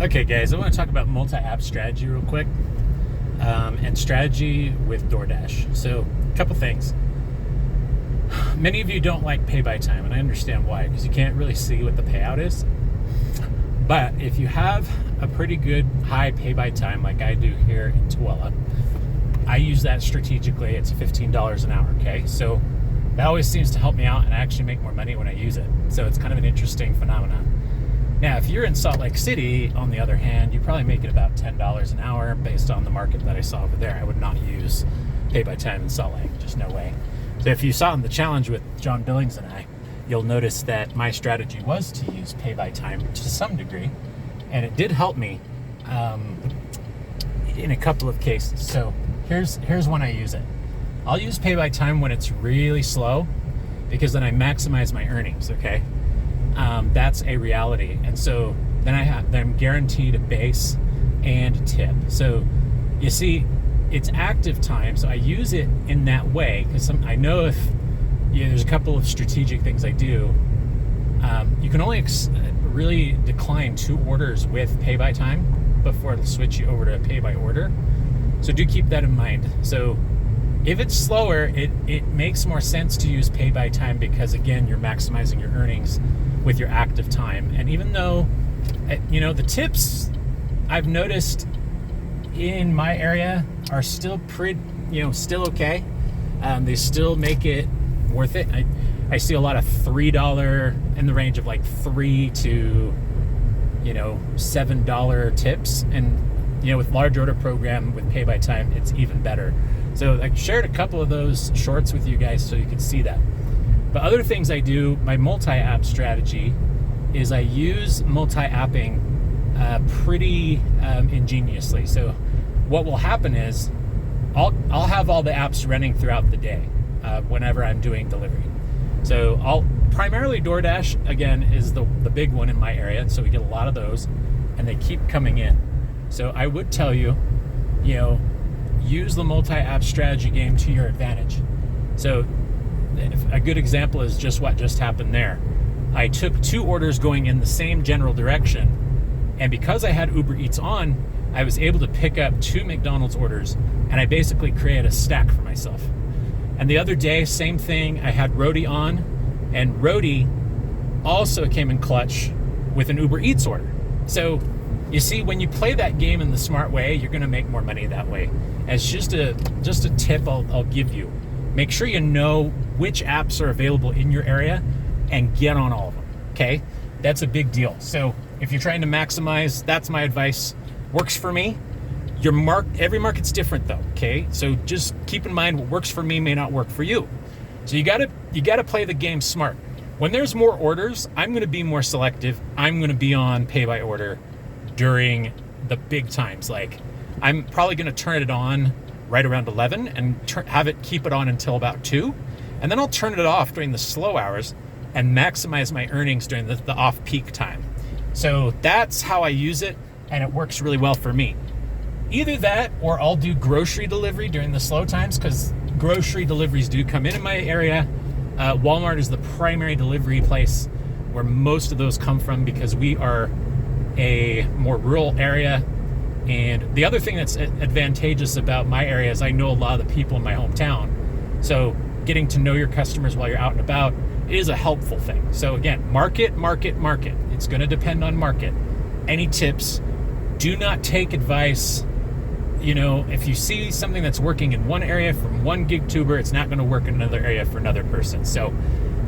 Okay, guys, I want to talk about multi-app strategy real quick, and strategy with DoorDash. So, a couple things. Many of you don't like pay by time, and I understand why, because you can't really see what the payout is. But if you have a pretty good high pay by time, like I do here in Tooele, I use that strategically. It's $15 an hour, okay? So that always seems to help me out, and I actually make more money when I use it. So it's kind of an interesting phenomenon. Now, if you're in Salt Lake City, on the other hand, you probably make it about $10 an hour based on the market that I saw over there. I would not use pay by time in Salt Lake, just no way. So if you saw in the challenge with John Billings and I, you'll notice that my strategy was to use pay by time to some degree, and it did help me in a couple of cases. So here's when I use it. I'll use pay by time when it's really slow, because then I maximize my earnings, okay? That's a reality. And so then I'm guaranteed a base and a tip. So you see, it's active time, so I use it in that way, because I know if there's a couple of strategic things I do. You can only really decline 2 orders with pay by time before it'll switch you over to a pay by order. So do keep that in mind. So if it's slower, it makes more sense to use pay by time, because again, you're maximizing your earnings with your active time. And even though, the tips I've noticed in my area are still still okay. They still make it worth it. I see a lot of $3 in the range of like $3 to $7 tips, and with large order program with pay by time, it's even better. So I shared a couple of those shorts with you guys so you can see that. But other things I do, my multi-app strategy is I use multi-apping pretty ingeniously. So what will happen is I'll have all the apps running throughout the day whenever I'm doing delivery. So I'll primarily DoorDash, again, is the big one in my area. So we get a lot of those, and they keep coming in. So I would tell you, use the multi-app strategy game to your advantage. So a good example is just what just happened there. I took 2 orders going in the same general direction, and because I had Uber Eats on, I was able to pick up 2 McDonald's orders, and I basically created a stack for myself. And the other day, same thing, I had Roadie on, and Roadie also came in clutch with an Uber Eats order. So you see, when you play that game in the smart way, you're going to make more money that way. As just a tip I'll give you. Make sure you know which apps are available in your area and get on all of them, okay? That's a big deal. So if you're trying to maximize, that's my advice. Works for me. Every market's different though, okay? So just keep in mind, what works for me may not work for you. So you gotta play the game smart. When there's more orders, I'm gonna be more selective. I'm gonna be on pay by order during the big times. Like, I'm probably gonna turn it on right around 11 and keep it on until about 2. And then I'll turn it off during the slow hours and maximize my earnings during the off-peak time. So that's how I use it, and it works really well for me. Either that, or I'll do grocery delivery during the slow times, because grocery deliveries do come in my area. Walmart is the primary delivery place where most of those come from, because we are a more rural area. And the other thing that's advantageous about my area is I know a lot of the people in my hometown. So getting to know your customers while you're out and about is a helpful thing. So again, market. It's going to depend on market. Any tips? Do not take advice. If you see something that's working in one area from one gig tuber, it's not going to work in another area for another person. So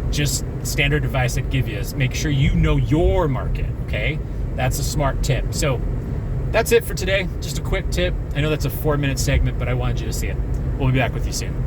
just standard advice I'd give you is make sure you know your market, okay? That's a smart tip. So that's it for today. Just a quick tip. I know that's a 4-minute segment, but I wanted you to see it. We'll be back with you soon.